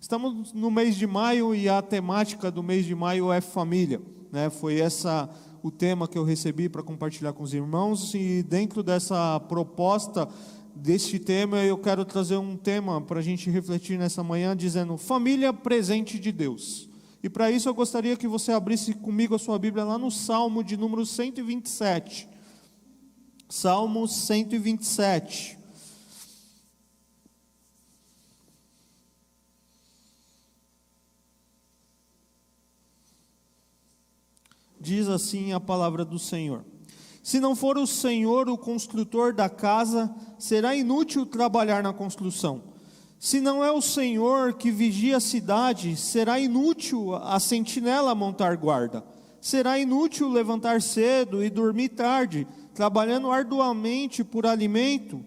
Estamos no mês de maio e a temática do mês de maio é família, né? Foi o tema que eu recebi para compartilhar com os irmãos, e dentro dessa proposta, deste tema, eu quero trazer um tema para a gente refletir nessa manhã, dizendo: família, presente de Deus. E para isso eu gostaria que você abrisse comigo a sua Bíblia lá no Salmo de número 127. Salmo 127. Diz assim a palavra do Senhor: se não for o Senhor o construtor da casa, será inútil trabalhar na construção. Se não é o Senhor que vigia a cidade, será inútil a sentinela montar guarda. Será inútil levantar cedo e dormir tarde, trabalhando arduamente por alimento.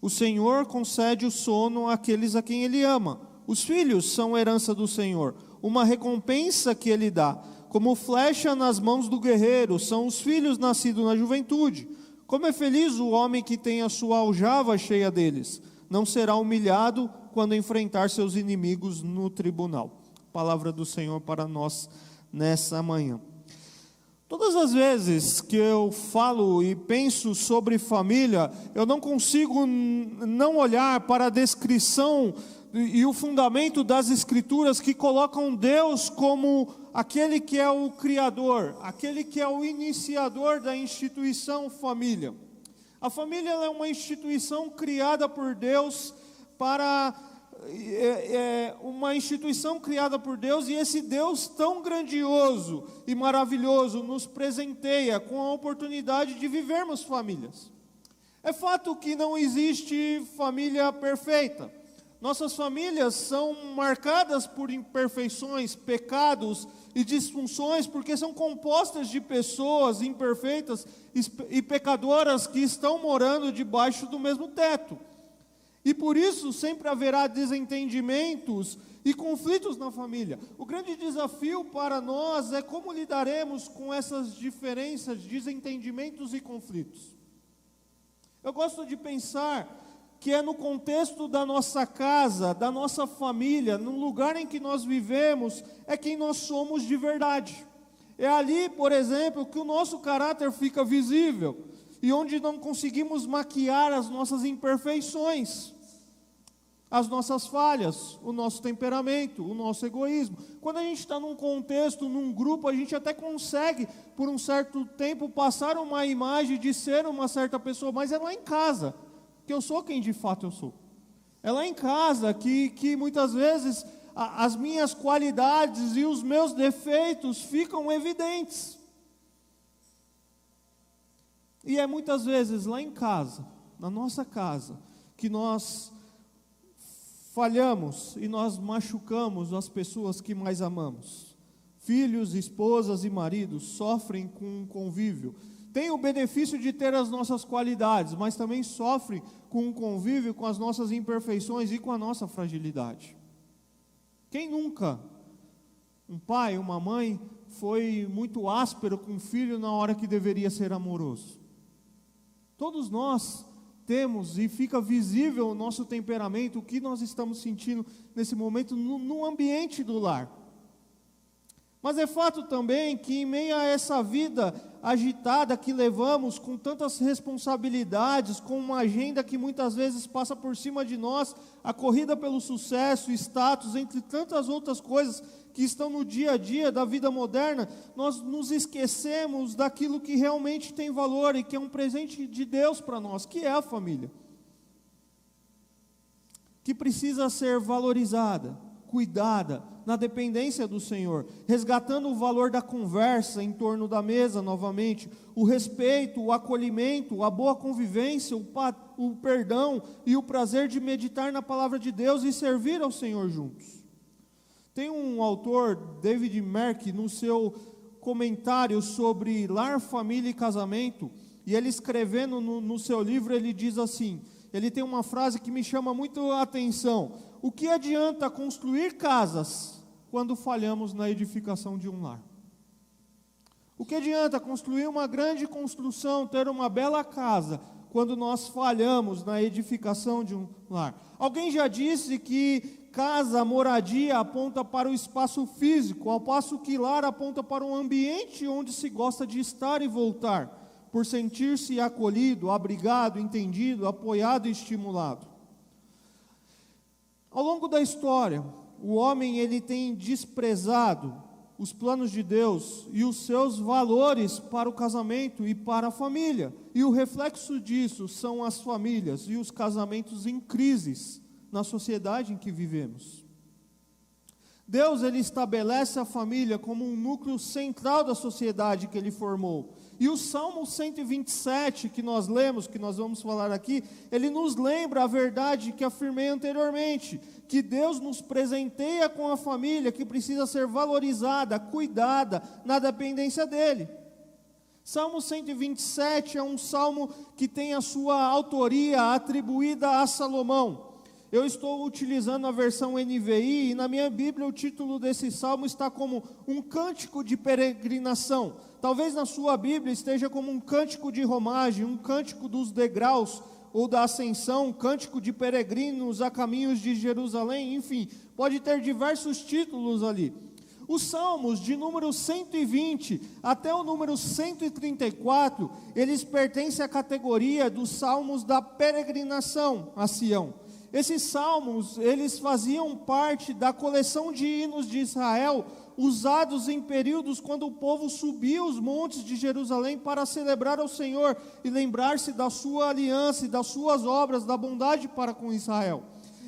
O Senhor concede o sono àqueles a quem Ele ama. Os filhos são herança do Senhor, uma recompensa que Ele dá. Como flecha nas mãos do guerreiro, são os filhos nascidos na juventude. Como é feliz o homem que tem a sua aljava cheia deles. Não será humilhado quando enfrentar seus inimigos no tribunal. Palavra do Senhor para nós nessa manhã. Todas as vezes que eu falo e penso sobre família, eu não consigo não olhar para a descrição e o fundamento das Escrituras que colocam Deus como aquele que é o Criador, aquele que é o iniciador da instituição família. A família é uma instituição criada por Deus uma instituição criada por Deus, e esse Deus tão grandioso e maravilhoso nos presenteia com a oportunidade de vivermos famílias. É fato que não existe família perfeita. Nossas famílias são marcadas por imperfeições, pecados e disfunções, porque são compostas de pessoas imperfeitas e pecadoras que estão morando debaixo do mesmo teto. E por isso sempre haverá desentendimentos e conflitos na família. O grande desafio para nós é como lidaremos com essas diferenças, desentendimentos e conflitos. Eu gosto de pensar que é no contexto da nossa casa, da nossa família, no lugar em que nós vivemos, é quem nós somos de verdade. É ali, por exemplo, que o nosso caráter fica visível, e onde não conseguimos maquiar as nossas imperfeições, as nossas falhas, o nosso temperamento, o nosso egoísmo. Quando a gente está num contexto, num grupo, a gente até consegue, por um certo tempo, passar uma imagem de ser uma certa pessoa, mas é lá em casa que eu sou quem de fato eu sou. É lá em casa que muitas vezes as minhas qualidades e os meus defeitos ficam evidentes. E é muitas vezes lá em casa, na nossa casa, que nós falhamos e nós machucamos as pessoas que mais amamos. Filhos, esposas e maridos sofrem com o convívio. Tem o benefício de ter as nossas qualidades, mas também sofre com o convívio com as nossas imperfeições e com a nossa fragilidade. Quem nunca, um pai, uma mãe, foi muito áspero com o filho na hora que deveria ser amoroso? Todos nós temos, e fica visível o nosso temperamento, o que nós estamos sentindo nesse momento no ambiente do lar. Mas é fato também que em meio a essa vida agitada que levamos, com tantas responsabilidades, com uma agenda que muitas vezes passa por cima de nós, a corrida pelo sucesso, status, entre tantas outras coisas que estão no dia a dia da vida moderna, nós nos esquecemos daquilo que realmente tem valor e que é um presente de Deus para nós, que é a família, que precisa ser valorizada, cuidada, na dependência do Senhor, resgatando o valor da conversa em torno da mesa novamente, o respeito, o acolhimento, a boa convivência, o perdão e o prazer de meditar na palavra de Deus e servir ao Senhor juntos. Tem um autor, David Merck, no seu comentário sobre lar, família e casamento, e ele escrevendo no seu livro, ele diz assim, ele tem uma frase que me chama muito a atenção: o que adianta construir casas quando falhamos na edificação de um lar? O que adianta construir uma grande construção, ter uma bela casa, quando nós falhamos na edificação de um lar? Alguém já disse que casa, moradia, aponta para o espaço físico, ao passo que lar aponta para um ambiente onde se gosta de estar e voltar, por sentir-se acolhido, abrigado, entendido, apoiado e estimulado. Ao longo da história, o homem ele tem desprezado os planos de Deus e os seus valores para o casamento e para a família. E o reflexo disso são as famílias e os casamentos em crises na sociedade em que vivemos. Deus ele estabelece a família como um núcleo central da sociedade que ele formou. E o Salmo 127 que nós lemos, que nós vamos falar aqui, ele nos lembra a verdade que afirmei anteriormente, que Deus nos presenteia com a família que precisa ser valorizada, cuidada, na dependência dele. Salmo 127 é um salmo que tem a sua autoria atribuída a Salomão. Eu estou utilizando a versão NVI e na minha Bíblia o título desse salmo está como um cântico de peregrinação. Talvez na sua Bíblia esteja como um cântico de romagem, um cântico dos degraus ou da ascensão, um cântico de peregrinos a caminhos de Jerusalém, enfim, pode ter diversos títulos ali. Os salmos de número 120 até o número 134, eles pertencem à categoria dos salmos da peregrinação a Sião. Esses salmos, eles faziam parte da coleção de hinos de Israel, usados em períodos quando o povo subia os montes de Jerusalém para celebrar ao Senhor e lembrar-se da sua aliança e das suas obras, da bondade para com Israel.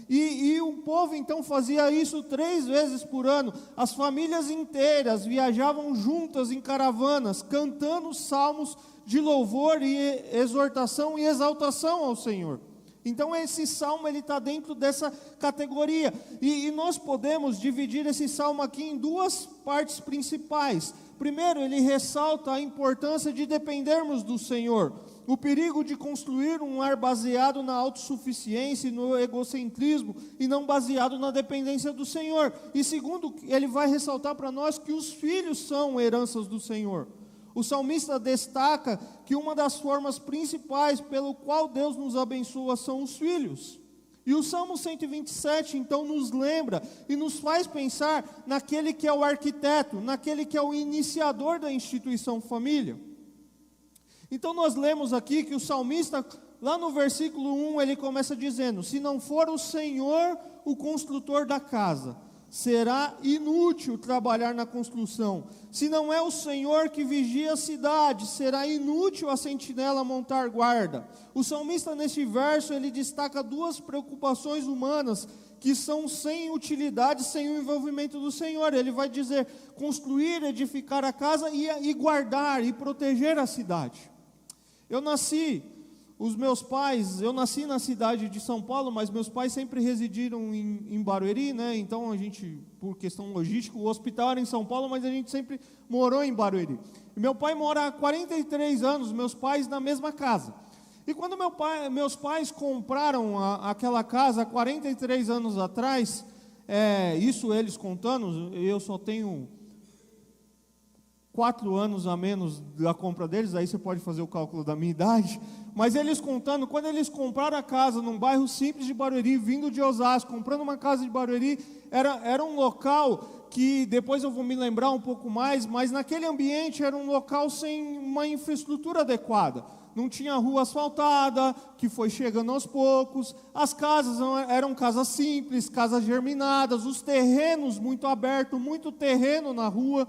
E o povo então fazia isso 3 vezes por ano. As famílias inteiras viajavam juntas em caravanas, cantando salmos de louvor e exortação e exaltação ao Senhor. Então esse salmo ele está dentro dessa categoria, e nós podemos dividir esse salmo aqui em 2 partes principais. Primeiro, ele ressalta a importância de dependermos do Senhor, o perigo de construir um lar baseado na autossuficiência e no egocentrismo, e não baseado na dependência do Senhor. E segundo, ele vai ressaltar para nós que os filhos são heranças do Senhor. O salmista destaca que uma das formas principais pelo qual Deus nos abençoa são os filhos. E o Salmo 127 então nos lembra e nos faz pensar naquele que é o arquiteto, naquele que é o iniciador da instituição família. Então nós lemos aqui que o salmista, lá no versículo 1, ele começa dizendo: se não for o Senhor o construtor da casa, será inútil trabalhar na construção. Se não é o Senhor que vigia a cidade, será inútil a sentinela montar guarda. O salmista neste verso, ele destaca 2 preocupações humanas que são sem utilidade, sem o envolvimento do Senhor. Ele vai dizer: construir, edificar a casa e guardar e proteger a cidade. Eu nasci na cidade de São Paulo, mas meus pais sempre residiram em Barueri, né? Então a gente, por questão logística, o hospital era em São Paulo, mas a gente sempre morou em Barueri. E meu pai mora há 43 anos, meus pais na mesma casa. E quando meus pais compraram aquela casa há 43 anos atrás, isso eles contando, eu só tenho 4 anos a menos da compra deles, aí você pode fazer o cálculo da minha idade, mas eles contando, quando eles compraram a casa num bairro simples de Barueri, vindo de Osasco, comprando uma casa de Barueri, era um local que depois eu vou me lembrar um pouco mais, mas naquele ambiente era um local sem uma infraestrutura adequada. Não tinha rua asfaltada, que foi chegando aos poucos, as casas eram casas simples, casas germinadas, os terrenos muito abertos, muito terreno na rua.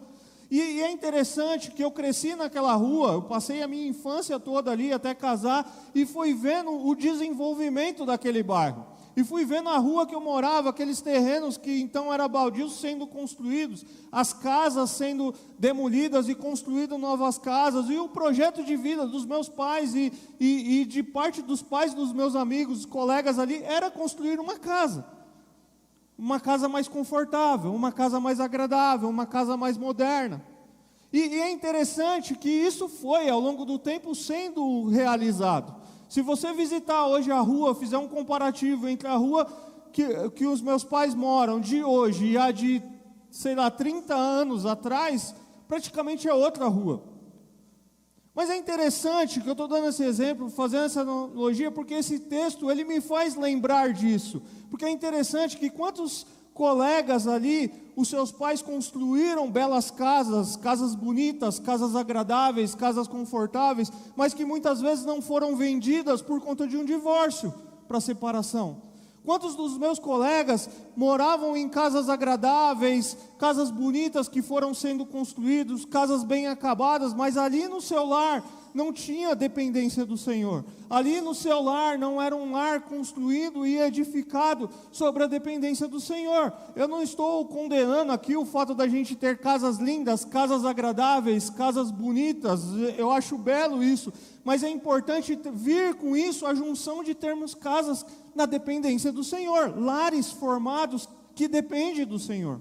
E é interessante que eu cresci naquela rua, eu passei a minha infância toda ali até casar, e fui vendo o desenvolvimento daquele bairro. E fui vendo a rua que eu morava, aqueles terrenos que então eram baldios sendo construídos, as casas sendo demolidas e construídas novas casas, e o projeto de vida dos meus pais e de parte dos pais dos meus amigos, colegas ali, era construir uma casa mais confortável, uma casa mais agradável, uma casa mais moderna. E é interessante que isso foi, ao longo do tempo, sendo realizado. Se você visitar hoje a rua, fizer um comparativo entre a rua que os meus pais moram de hoje e a de, 30 anos atrás, praticamente é outra rua. Mas é interessante que eu estou dando esse exemplo, fazendo essa analogia, porque esse texto, ele me faz lembrar disso. Porque é interessante que quantos colegas ali, os seus pais construíram belas casas, casas bonitas, casas agradáveis, casas confortáveis, mas que muitas vezes não foram vendidas por conta de um divórcio, para separação. Quantos dos meus colegas moravam em casas agradáveis, casas bonitas que foram sendo construídas, casas bem acabadas, mas ali no seu lar não tinha dependência do Senhor. Ali no seu lar não era um lar construído e edificado sobre a dependência do Senhor. Eu não estou condenando aqui o fato da gente ter casas lindas, casas agradáveis, casas bonitas. Eu acho belo isso, mas é importante vir com isso a junção de termos casas na dependência do Senhor, lares formados que dependem do Senhor.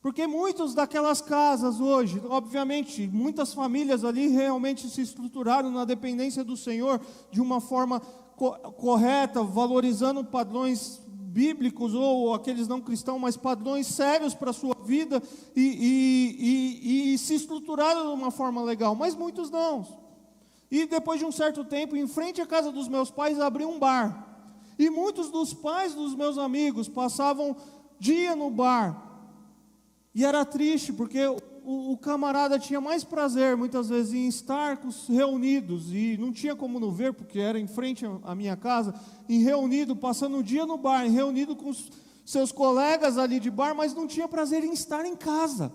Porque muitas daquelas casas hoje, obviamente, muitas famílias ali realmente se estruturaram na dependência do Senhor de uma forma correta, valorizando padrões bíblicos ou aqueles não cristãos, mas padrões sérios para a sua vida e se estruturaram de uma forma legal, mas muitos não. E depois de um certo tempo, em frente à casa dos meus pais, abriu um bar. E muitos dos pais dos meus amigos passavam dia no bar. E era triste, porque o camarada tinha mais prazer, muitas vezes, em estar reunidos, e não tinha como não ver, porque era em frente à minha casa, reunido, passando o dia no bar, reunido com os seus colegas ali de bar, mas não tinha prazer em estar em casa.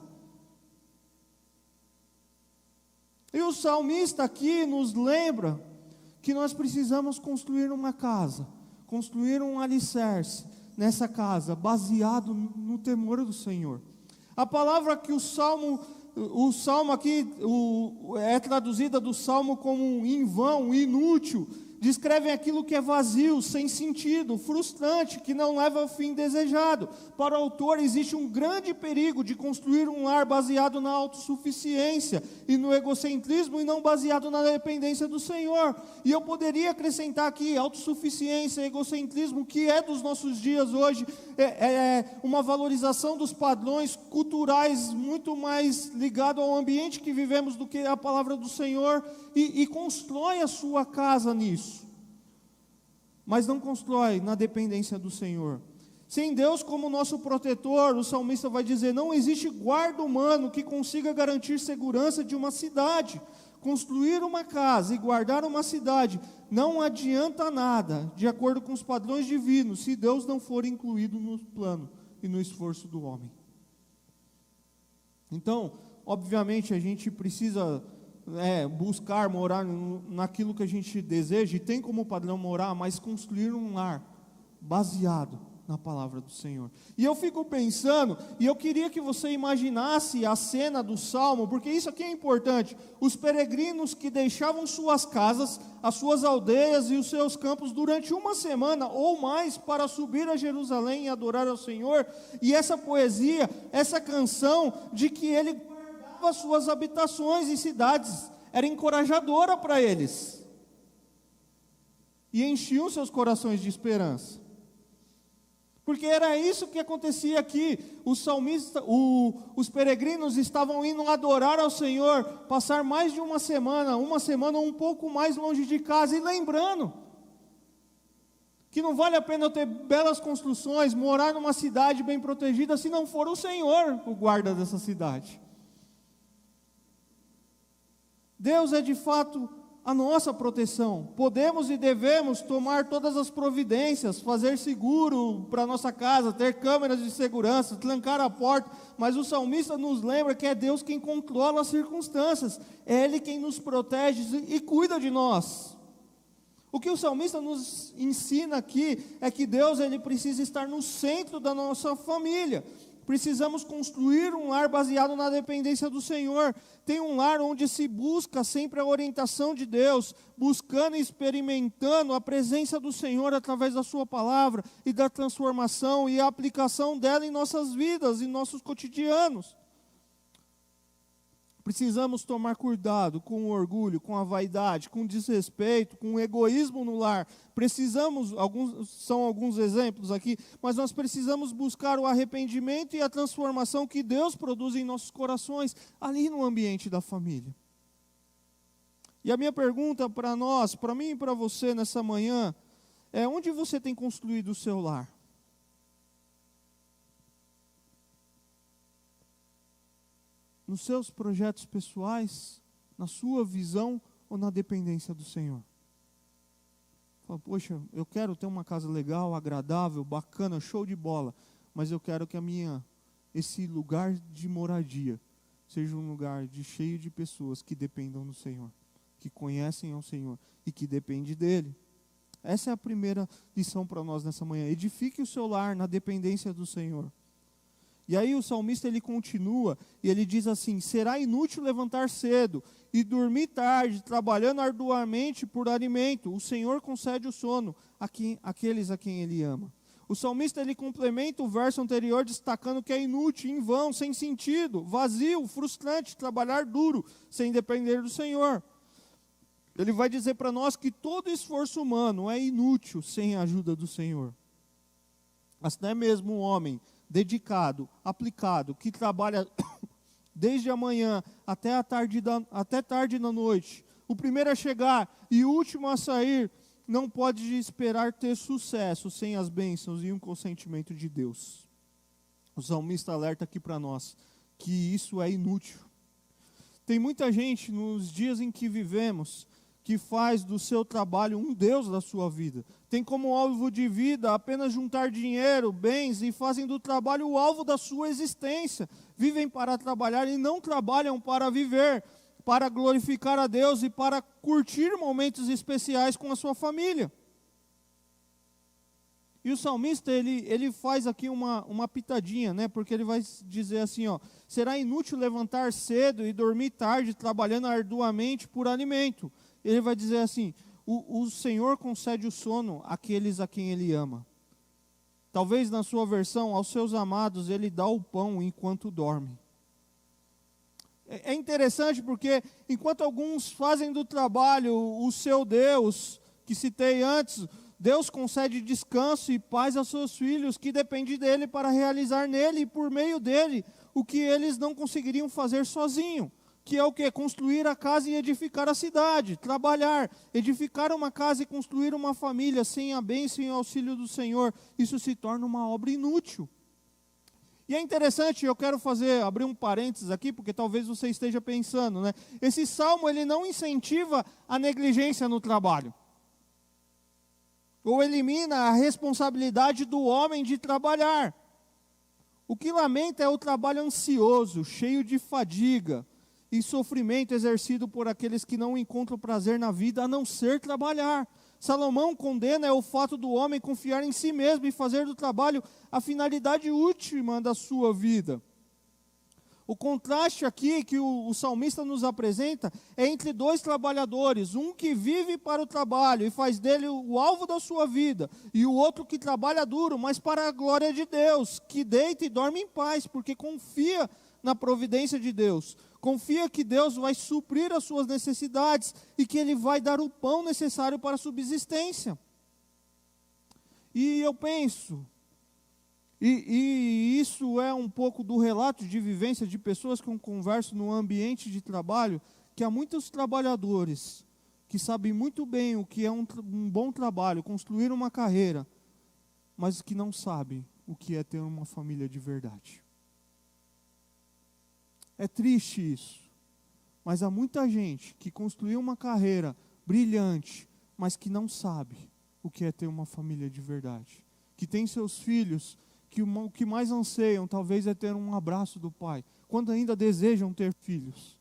E o salmista aqui nos lembra que nós precisamos construir uma casa, construir um alicerce nessa casa, baseado no temor do Senhor. A palavra que o salmo aqui é traduzida do salmo como em vão, inútil, descrevem aquilo que é vazio, sem sentido, frustrante, que não leva ao fim desejado. Para o autor existe um grande perigo de construir um lar baseado na autossuficiência e no egocentrismo e não baseado na dependência do Senhor. E eu poderia acrescentar aqui autossuficiência, egocentrismo, que é dos nossos dias hoje, é uma valorização dos padrões culturais muito mais ligado ao ambiente que vivemos do que a palavra do Senhor, e constrói a sua casa nisso. Mas não constrói na dependência do Senhor. Sem Deus como nosso protetor, o salmista vai dizer, não existe guarda humano que consiga garantir segurança de uma cidade. Construir uma casa e guardar uma cidade não adianta nada, de acordo com os padrões divinos, se Deus não for incluído no plano e no esforço do homem. Então, obviamente, a gente precisa buscar morar naquilo que a gente deseja, e tem como padrão morar, mas construir um lar baseado na palavra do Senhor. E eu fico pensando, e eu queria que você imaginasse a cena do Salmo, porque isso aqui é importante. Os peregrinos que deixavam suas casas, as suas aldeias e os seus campos durante uma semana ou mais para subir a Jerusalém e adorar ao Senhor, e essa poesia, essa canção de que ele guardava suas habitações e cidades, era encorajadora para eles, e enchiam seus corações de esperança. Porque era isso que acontecia aqui. Os salmistas, os peregrinos estavam indo adorar ao Senhor, passar mais de uma semana um pouco mais longe de casa, e lembrando que não vale a pena eu ter belas construções, morar numa cidade bem protegida, se não for o Senhor o guarda dessa cidade. Deus é de fato a nossa proteção. Podemos e devemos tomar todas as providências, fazer seguro para a nossa casa, ter câmeras de segurança, trancar a porta, mas o salmista nos lembra que é Deus quem controla as circunstâncias, é Ele quem nos protege e cuida de nós. O que o salmista nos ensina aqui é que Deus, Ele precisa estar no centro da nossa família. Precisamos construir um lar baseado na dependência do Senhor. Tem um lar onde se busca sempre a orientação de Deus, buscando e experimentando a presença do Senhor através da sua palavra e da transformação e a aplicação dela em nossas vidas, em nossos cotidianos. Precisamos tomar cuidado com o orgulho, com a vaidade, com o desrespeito, com o egoísmo no lar. São alguns exemplos aqui, mas nós precisamos buscar o arrependimento e a transformação que Deus produz em nossos corações, ali no ambiente da família. E a minha pergunta para nós, para mim e para você nessa manhã, é: onde você tem construído o seu lar? Nos seus projetos pessoais, na sua visão ou na dependência do Senhor? Fala, poxa, eu quero ter uma casa legal, agradável, bacana, show de bola, mas eu quero que esse lugar de moradia seja um lugar cheio de pessoas que dependam do Senhor, que conhecem ao Senhor e que dependem dEle. Essa é a primeira lição para nós nessa manhã. Edifique o seu lar na dependência do Senhor. E aí o salmista ele continua e ele diz assim: será inútil levantar cedo e dormir tarde, trabalhando arduamente por alimento. O Senhor concede o sono àqueles a quem Ele ama. O salmista ele complementa o verso anterior destacando que é inútil, em vão, sem sentido, vazio, frustrante, trabalhar duro, sem depender do Senhor. Ele vai dizer para nós que todo esforço humano é inútil sem a ajuda do Senhor. Até mesmo um homem dedicado, aplicado, que trabalha desde a manhã até tarde da noite, o primeiro a chegar e o último a sair, não pode esperar ter sucesso sem as bênçãos e um consentimento de Deus. O salmista alerta aqui para nós que isso é inútil. Tem muita gente nos dias em que vivemos que faz do seu trabalho um Deus da sua vida. Tem como alvo de vida apenas juntar dinheiro, bens, e fazem do trabalho o alvo da sua existência. Vivem para trabalhar e não trabalham para viver, para glorificar a Deus e para curtir momentos especiais com a sua família. E o salmista, ele faz aqui uma pitadinha, né? Porque ele vai dizer assim, ó: será inútil levantar cedo e dormir tarde, trabalhando arduamente por alimento. Ele vai dizer assim: o Senhor concede o sono àqueles a quem Ele ama. Talvez na sua versão, aos seus amados, Ele dá o pão enquanto dorme. É interessante porque, enquanto alguns fazem do trabalho o seu Deus, que citei antes, Deus concede descanso e paz aos seus filhos, que depende dEle para realizar nele e por meio dEle o que eles não conseguiriam fazer sozinho. Que é o quê? Construir a casa e edificar a cidade, trabalhar, edificar uma casa e construir uma família sem a bênção e o auxílio do Senhor, isso se torna uma obra inútil. E é interessante, eu quero abrir um parênteses aqui, porque talvez você esteja pensando, né? Esse salmo, ele não incentiva a negligência no trabalho, ou elimina a responsabilidade do homem de trabalhar. O que lamenta é o trabalho ansioso, cheio de fadiga e sofrimento exercido por aqueles que não encontram prazer na vida a não ser trabalhar. Salomão condena o fato do homem confiar em si mesmo e fazer do trabalho a finalidade última da sua vida. O contraste aqui que o salmista nos apresenta é entre dois trabalhadores, um que vive para o trabalho e faz dele o alvo da sua vida, e o outro que trabalha duro, mas para a glória de Deus, que deita e dorme em paz, porque confia na providência de Deus. Confia que Deus vai suprir as suas necessidades e que Ele vai dar o pão necessário para a subsistência. E eu penso, e isso é um pouco do relato de vivência de pessoas que eu converso no ambiente de trabalho, que há muitos trabalhadores que sabem muito bem o que é um bom trabalho, construir uma carreira, mas que não sabem o que é ter uma família de verdade. É triste isso, mas há muita gente que construiu uma carreira brilhante, mas que não sabe o que é ter uma família de verdade. Que tem seus filhos, que o que mais anseiam talvez é ter um abraço do pai, quando ainda desejam ter filhos.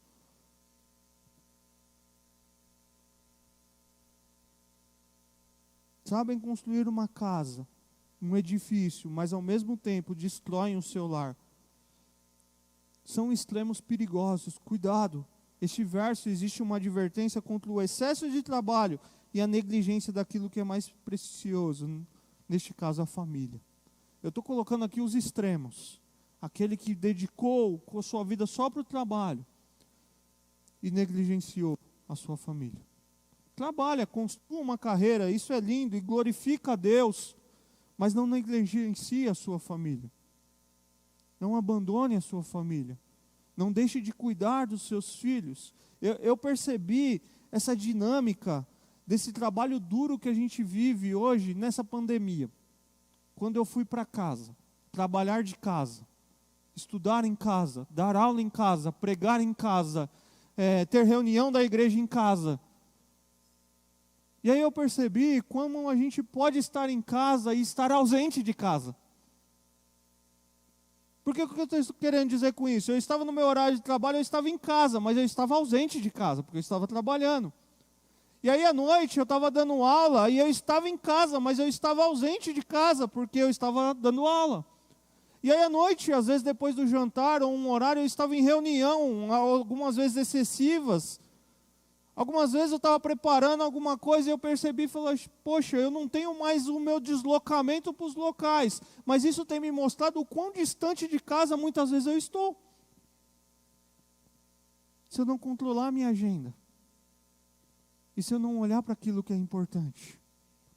Sabem construir uma casa, um edifício, mas ao mesmo tempo destroem o seu lar. São extremos perigosos. Cuidado. Este verso existe uma advertência contra o excesso de trabalho e a negligência daquilo que é mais precioso, neste caso a família. Eu estou colocando aqui os extremos. Aquele que dedicou a sua vida só para o trabalho e negligenciou a sua família. Trabalha, construa uma carreira, isso é lindo e glorifica a Deus, mas não negligencie a sua família. Não abandone a sua família. Não deixe de cuidar dos seus filhos. Eu percebi essa dinâmica desse trabalho duro que a gente vive hoje nessa pandemia. Quando eu fui para casa, trabalhar de casa, estudar em casa, dar aula em casa, pregar em casa, ter reunião da igreja em casa. E aí eu percebi como a gente pode estar em casa e estar ausente de casa. Porque o que eu estou querendo dizer com isso? Eu estava no meu horário de trabalho, eu estava em casa, mas eu estava ausente de casa, porque eu estava trabalhando. E aí à noite eu estava dando aula e eu estava em casa, mas eu estava ausente de casa, porque eu estava dando aula. E aí à noite, às vezes depois do jantar ou um horário, eu estava em reunião, algumas vezes excessivas. Algumas vezes eu estava preparando alguma coisa e eu percebi e falei, poxa, eu não tenho mais o meu deslocamento para os locais. Mas isso tem me mostrado o quão distante de casa muitas vezes eu estou. Se eu não controlar a minha agenda. E se eu não olhar para aquilo que é importante.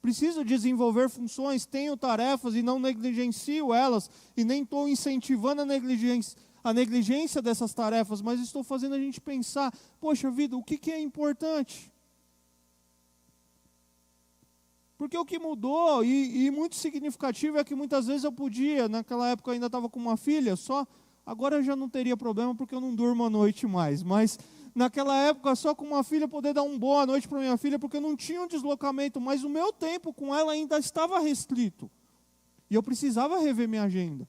Preciso desenvolver funções, tenho tarefas e não negligencio elas. E nem estou incentivando a negligência dessas tarefas, mas estou fazendo a gente pensar, poxa vida, o que é importante? Porque o que mudou, e muito significativo, é que muitas vezes eu podia, naquela época eu ainda estava com uma filha, agora eu já não teria problema porque eu não durmo à noite mais, mas naquela época só com uma filha poder dar uma boa noite para minha filha, porque eu não tinha um deslocamento, mas o meu tempo com ela ainda estava restrito, e eu precisava rever minha agenda.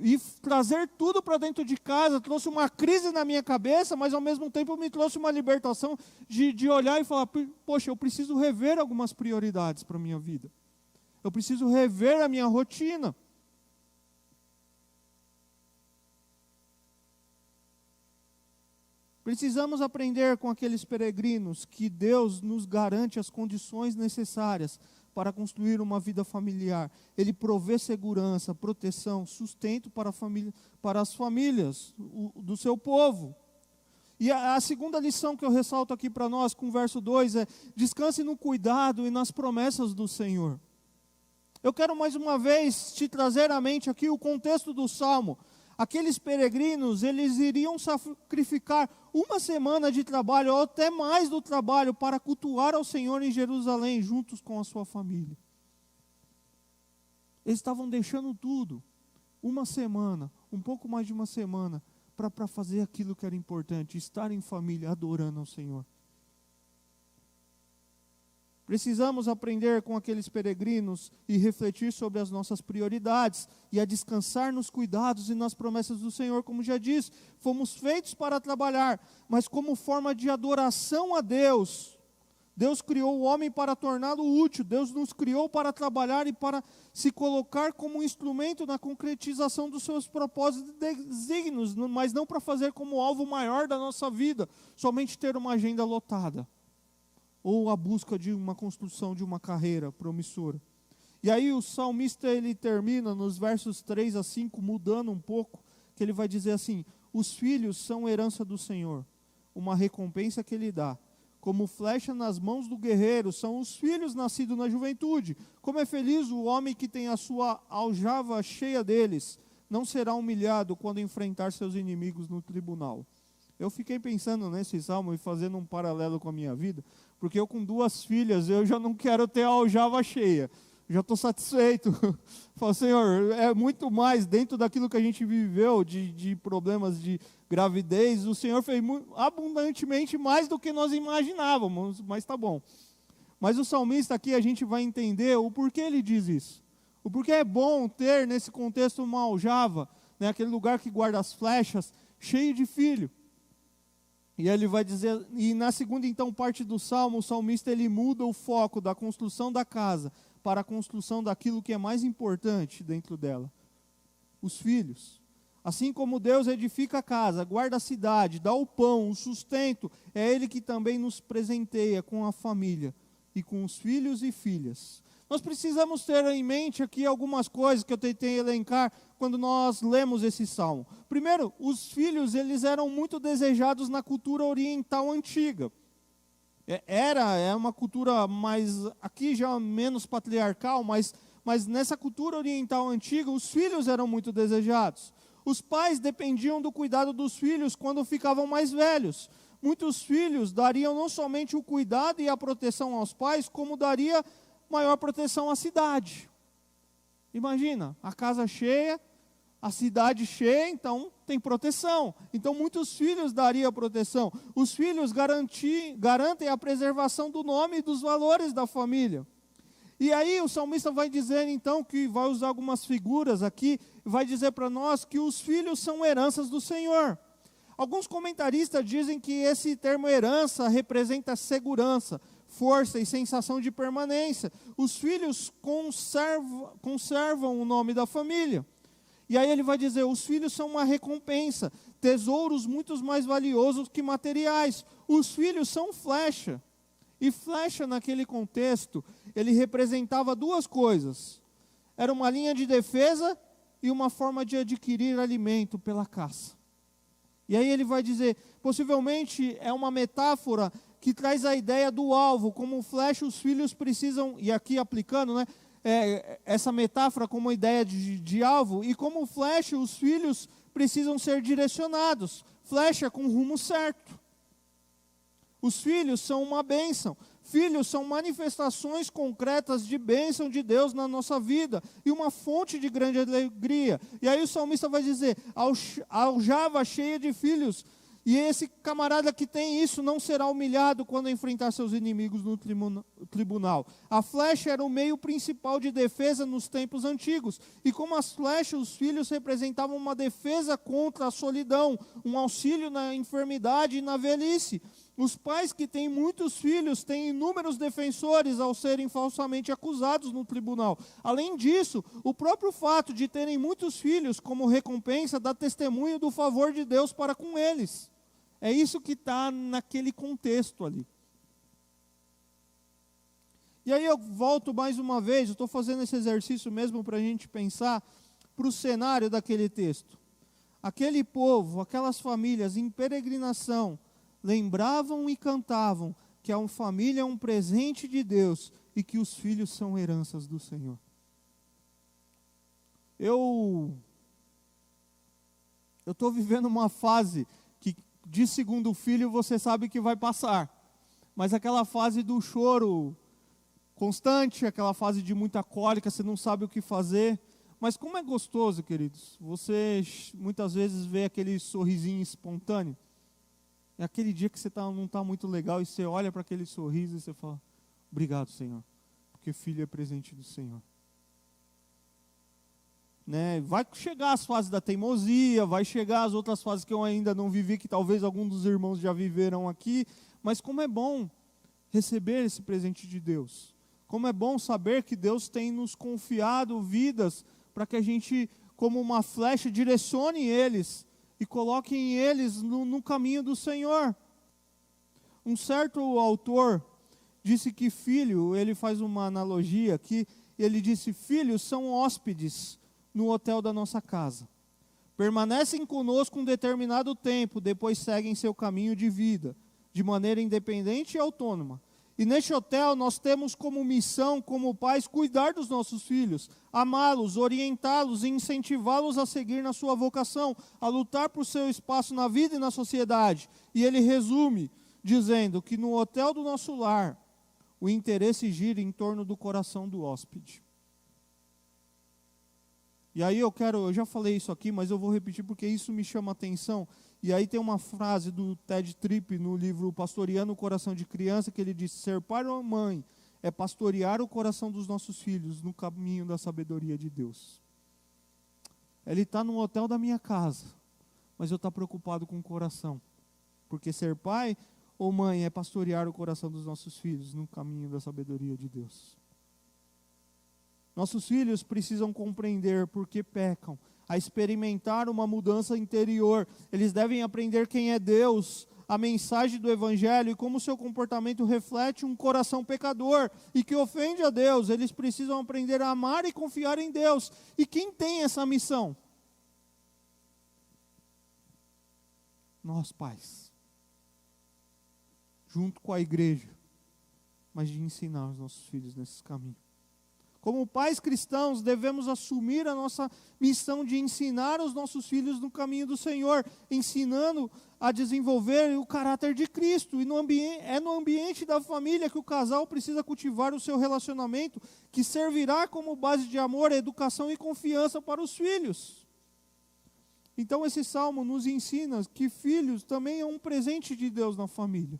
E trazer tudo para dentro de casa trouxe uma crise na minha cabeça, mas ao mesmo tempo me trouxe uma libertação de olhar e falar, poxa, eu preciso rever algumas prioridades para a minha vida. Eu preciso rever a minha rotina. Precisamos aprender com aqueles peregrinos que Deus nos garante as condições necessárias para construir uma vida familiar. Ele provê segurança, proteção, sustento para as famílias do seu povo. E a segunda lição que eu ressalto aqui para nós, com o verso 2, é: descanse no cuidado e nas promessas do Senhor. Eu quero mais uma vez te trazer à mente aqui o contexto do Salmo. Aqueles peregrinos, eles iriam sacrificar uma semana de trabalho, ou até mais do trabalho, para cultuar ao Senhor em Jerusalém, juntos com a sua família. Eles estavam deixando tudo, uma semana, um pouco mais de uma semana, para fazer aquilo que era importante, estar em família, adorando ao Senhor. Precisamos aprender com aqueles peregrinos e refletir sobre as nossas prioridades e a descansar nos cuidados e nas promessas do Senhor. Como já disse, fomos feitos para trabalhar, mas como forma de adoração a Deus. Deus criou o homem para torná-lo útil. Deus nos criou para trabalhar e para se colocar como um instrumento na concretização dos seus propósitos e desígnios, mas não para fazer como alvo maior da nossa vida, somente ter uma agenda lotada. Ou a busca de uma construção de uma carreira promissora. E aí o salmista, ele termina nos versos 3 a 5, mudando um pouco, que ele vai dizer assim: os filhos são herança do Senhor, uma recompensa que Ele dá. Como flecha nas mãos do guerreiro, são os filhos nascidos na juventude. Como é feliz o homem que tem a sua aljava cheia deles, não será humilhado quando enfrentar seus inimigos no tribunal. Eu fiquei pensando nesse salmo e fazendo um paralelo com a minha vida, porque eu com 2 filhas, eu já não quero ter a aljava cheia, já estou satisfeito. Falo, Senhor, é muito mais dentro daquilo que a gente viveu, de problemas de gravidez, o Senhor fez abundantemente mais do que nós imaginávamos, mas está bom. Mas o salmista aqui, a gente vai entender o porquê ele diz isso. O porquê é bom ter nesse contexto uma aljava, né, aquele lugar que guarda as flechas, cheio de filho. E ele vai dizer, e na segunda então parte do salmo, o salmista ele muda o foco da construção da casa para a construção daquilo que é mais importante dentro dela, os filhos. Assim como Deus edifica a casa, guarda a cidade, dá o pão, o sustento, é Ele que também nos presenteia com a família e com os filhos e filhas. Nós precisamos ter em mente aqui algumas coisas que eu tentei elencar quando nós lemos esse salmo. Primeiro, os filhos, eles eram muito desejados na cultura oriental antiga. É uma cultura mais, aqui já menos patriarcal, mas nessa cultura oriental antiga, os filhos eram muito desejados. Os pais dependiam do cuidado dos filhos quando ficavam mais velhos. muitos filhos dariam não somente o cuidado e a proteção aos pais, como daria maior proteção à cidade. Imagina, a casa cheia, a cidade cheia, então tem proteção. Então muitos filhos daria proteção. Os filhos garantem a preservação do nome e dos valores da família. E aí o salmista vai dizer então, que vai usar algumas figuras aqui, vai dizer para nós que os filhos são heranças do Senhor. Alguns comentaristas dizem que esse termo herança representa segurança, força e sensação de permanência. Os filhos conservam o nome da família. E aí ele vai dizer, os filhos são uma recompensa, tesouros muito mais valiosos que materiais. Os filhos são flecha. E flecha naquele contexto, ele representava duas coisas. Era uma linha de defesa e uma forma de adquirir alimento pela caça. E aí ele vai dizer, possivelmente é uma metáfora que traz a ideia do alvo, como flecha os filhos precisam, e aqui aplicando, né, essa metáfora como ideia de alvo, e como flecha os filhos precisam ser direcionados, flecha com rumo certo. Os filhos são uma bênção. Filhos são manifestações concretas de bênção de Deus na nossa vida e uma fonte de grande alegria. E aí o salmista vai dizer, aljava cheia de filhos, e esse camarada que tem isso não será humilhado quando enfrentar seus inimigos no tribunal. A flecha era o meio principal de defesa nos tempos antigos. E como as flechas, os filhos representavam uma defesa contra a solidão, um auxílio na enfermidade e na velhice. Os pais que têm muitos filhos têm inúmeros defensores ao serem falsamente acusados no tribunal. Além disso, o próprio fato de terem muitos filhos como recompensa dá testemunho do favor de Deus para com eles. É isso que está naquele contexto ali. E aí eu volto mais uma vez, eu estou fazendo esse exercício mesmo para a gente pensar para o cenário daquele texto. Aquele povo, aquelas famílias em peregrinação, lembravam e cantavam que a família é um presente de Deus e que os filhos são heranças do Senhor. Eu estou vivendo uma fase que de segundo filho você sabe que vai passar, mas aquela fase do choro constante, aquela fase de muita cólica, você não sabe o que fazer, mas como é gostoso, queridos, você muitas vezes vê aquele sorrisinho espontâneo. É aquele dia que você não está muito legal e você olha para aquele sorriso e você fala, obrigado, Senhor, porque filho é presente do Senhor. Né? Vai chegar as fases da teimosia, vai chegar as outras fases que eu ainda não vivi, que talvez algum dos irmãos já viveram aqui, mas como é bom receber esse presente de Deus. Como é bom saber que Deus tem nos confiado vidas para que a gente, como uma flecha, direcione eles e coloquem eles no caminho do Senhor. Um certo autor disse que filho, ele faz uma analogia aqui, ele disse, filhos são hóspedes no hotel da nossa casa. Permanecem conosco um determinado tempo, depois seguem seu caminho de vida, de maneira independente e autônoma. E neste hotel nós temos como missão, como pais, cuidar dos nossos filhos, amá-los, orientá-los e incentivá-los a seguir na sua vocação, a lutar por seu espaço na vida e na sociedade. E ele resume, dizendo que no hotel do nosso lar, o interesse gira em torno do coração do hóspede. E aí eu já falei isso aqui, mas eu vou repetir porque isso me chama a atenção. E aí tem uma frase do Ted Tripp no livro Pastoreando o Coração de Criança, que ele diz, ser pai ou mãe é pastorear o coração dos nossos filhos no caminho da sabedoria de Deus. Ele está no hotel da minha casa, mas eu estou preocupado com o coração. Porque ser pai ou mãe é pastorear o coração dos nossos filhos no caminho da sabedoria de Deus. Nossos filhos precisam compreender por que pecam, a experimentar uma mudança interior. Eles devem aprender quem é Deus, a mensagem do Evangelho e como seu comportamento reflete um coração pecador e que ofende a Deus. Eles precisam aprender a amar e confiar em Deus. E quem tem essa missão? Nós, pais. Junto com a igreja, mas de ensinar os nossos filhos nesse caminho. Como pais cristãos, devemos assumir a nossa missão de ensinar os nossos filhos no caminho do Senhor, ensinando a desenvolver o caráter de Cristo. E é no ambiente da família que o casal precisa cultivar o seu relacionamento, que servirá como base de amor, educação e confiança para os filhos. Então esse salmo nos ensina que filhos também é um presente de Deus na família.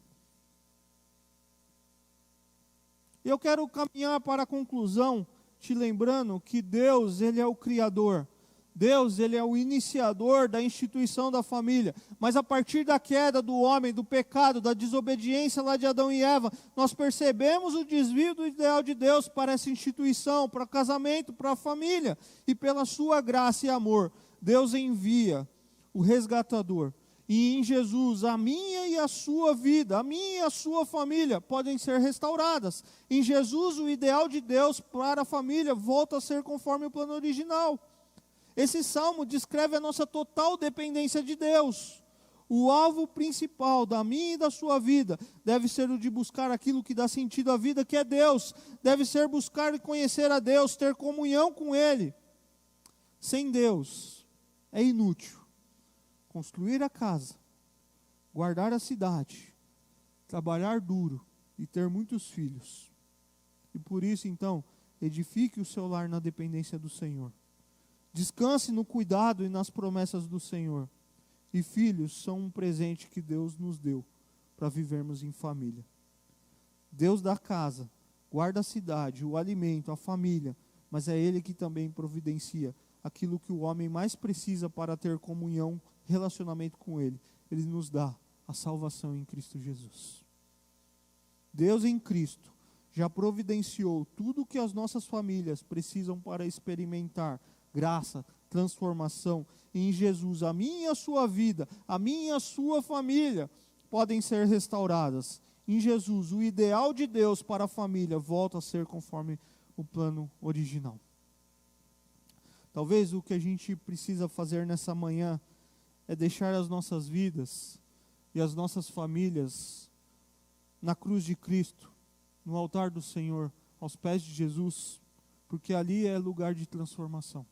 Eu quero caminhar para a conclusão, te lembrando que Deus, Ele é o Criador. Deus, Ele é o iniciador da instituição da família. Mas a partir da queda do homem, do pecado, da desobediência lá de Adão e Eva, nós percebemos o desvio do ideal de Deus para essa instituição, para o casamento, para a família. E pela sua graça e amor, Deus envia o resgatador. E em Jesus, a minha e a sua vida, a minha e a sua família podem ser restauradas. Em Jesus, o ideal de Deus para a família volta a ser conforme o plano original. Esse salmo descreve a nossa total dependência de Deus. O alvo principal da minha e da sua vida deve ser o de buscar aquilo que dá sentido à vida, que é Deus. Deve ser buscar e conhecer a Deus, ter comunhão com Ele. Sem Deus, é inútil construir a casa, guardar a cidade, trabalhar duro e ter muitos filhos. E por isso, então, edifique o seu lar na dependência do Senhor. Descanse no cuidado e nas promessas do Senhor. E filhos são um presente que Deus nos deu para vivermos em família. Deus dá a casa, guarda a cidade, o alimento, a família, mas é Ele que também providencia aquilo que o homem mais precisa para ter comunhão, relacionamento com Ele. Ele nos dá a salvação em Cristo Jesus. Deus em Cristo já providenciou tudo o que as nossas famílias precisam para experimentar graça, transformação. E em Jesus, a minha e a sua vida, a minha e a sua família podem ser restauradas. Em Jesus, o ideal de Deus para a família volta a ser conforme o plano original. Talvez o que a gente precisa fazer nessa manhã é deixar as nossas vidas e as nossas famílias na cruz de Cristo, no altar do Senhor, aos pés de Jesus, porque ali é lugar de transformação.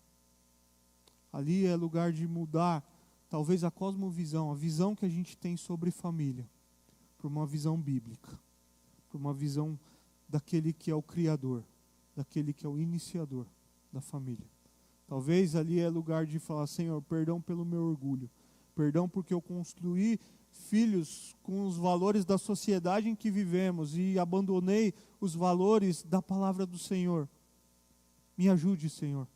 Ali é lugar de mudar, talvez, a cosmovisão, a visão que a gente tem sobre família, para uma visão bíblica, para uma visão daquele que é o Criador, daquele que é o iniciador da família. Talvez ali é lugar de falar: Senhor, perdão pelo meu orgulho, perdão porque eu construí filhos com os valores da sociedade em que vivemos e abandonei os valores da palavra do Senhor. Me ajude, Senhor,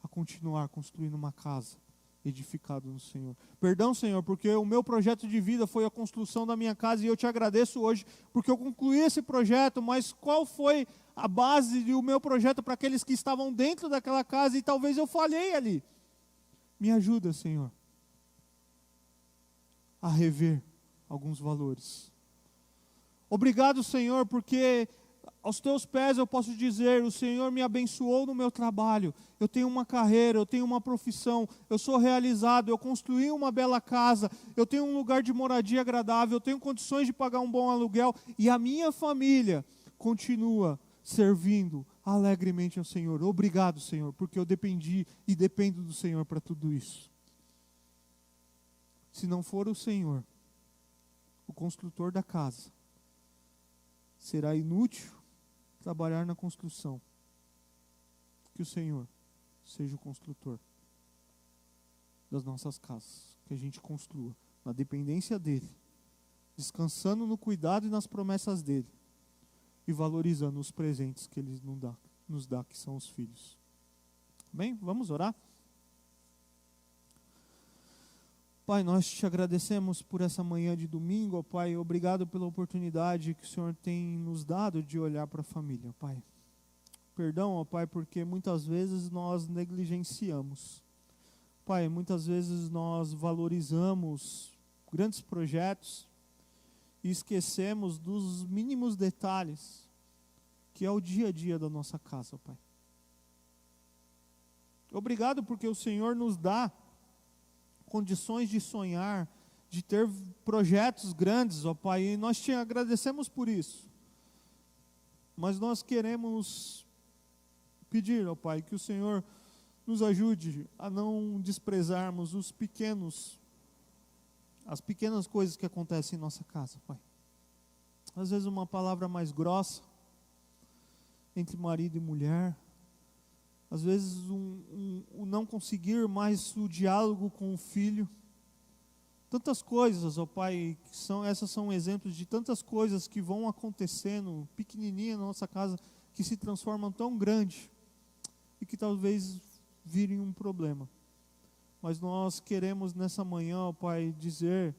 a continuar construindo uma casa edificada no Senhor. Perdão, Senhor, porque o meu projeto de vida foi a construção da minha casa e eu te agradeço hoje porque eu concluí esse projeto, mas qual foi a base do meu projeto para aqueles que estavam dentro daquela casa e talvez eu falhei ali? Me ajuda, Senhor, a rever alguns valores. Obrigado, Senhor, porque aos teus pés eu posso dizer: o Senhor me abençoou no meu trabalho, eu tenho uma carreira, eu tenho uma profissão, eu sou realizado, eu construí uma bela casa, eu tenho um lugar de moradia agradável, eu tenho condições de pagar um bom aluguel, e a minha família continua servindo alegremente ao Senhor. Obrigado, Senhor, porque eu dependi e dependo do Senhor para tudo isso. Se não for o Senhor, o construtor da casa, será inútil trabalhar na construção. Que o Senhor seja o construtor das nossas casas, que a gente construa na dependência dEle, descansando no cuidado e nas promessas dEle, e valorizando os presentes que Ele nos dá, que são os filhos. Bem, vamos orar? Pai, nós te agradecemos por essa manhã de domingo, ó Pai. Obrigado pela oportunidade que o Senhor tem nos dado de olhar para a família, Pai. Perdão, ó Pai, porque muitas vezes nós negligenciamos. Pai, muitas vezes nós valorizamos grandes projetos e esquecemos dos mínimos detalhes, que é o dia a dia da nossa casa, Pai. Obrigado porque o Senhor nos dá condições de sonhar, de ter projetos grandes, ó Pai, e nós te agradecemos por isso. Mas nós queremos pedir, ó Pai, que o Senhor nos ajude a não desprezarmos as pequenas coisas que acontecem em nossa casa, Pai. Às vezes uma palavra mais grossa entre marido e mulher, às vezes o não conseguir mais o diálogo com o filho. Tantas coisas, ó Pai, essas são exemplos de tantas coisas que vão acontecendo, pequenininha na nossa casa, que se transformam tão grande e que talvez virem um problema. Mas nós queremos nessa manhã, ó Pai, dizer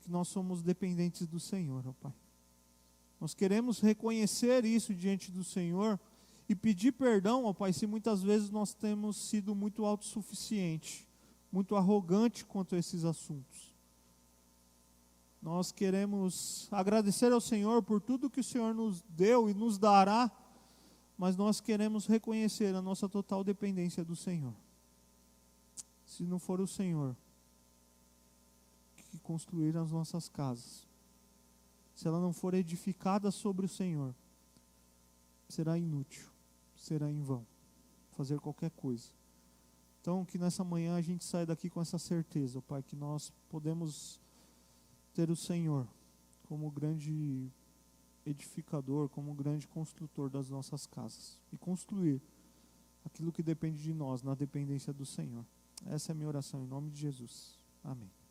que nós somos dependentes do Senhor, ó Pai. Nós queremos reconhecer isso diante do Senhor e pedir perdão, ó Pai, se muitas vezes nós temos sido muito autossuficientes, muito arrogante quanto a esses assuntos. Nós queremos agradecer ao Senhor por tudo que o Senhor nos deu e nos dará, mas nós queremos reconhecer a nossa total dependência do Senhor. Se não for o Senhor que construir as nossas casas, se ela não for edificada sobre o Senhor, será inútil, será em vão fazer qualquer coisa. Então, que nessa manhã a gente saia daqui com essa certeza, Pai, que nós podemos ter o Senhor como grande edificador, como grande construtor das nossas casas e construir aquilo que depende de nós, na dependência do Senhor. Essa é a minha oração em nome de Jesus. Amém.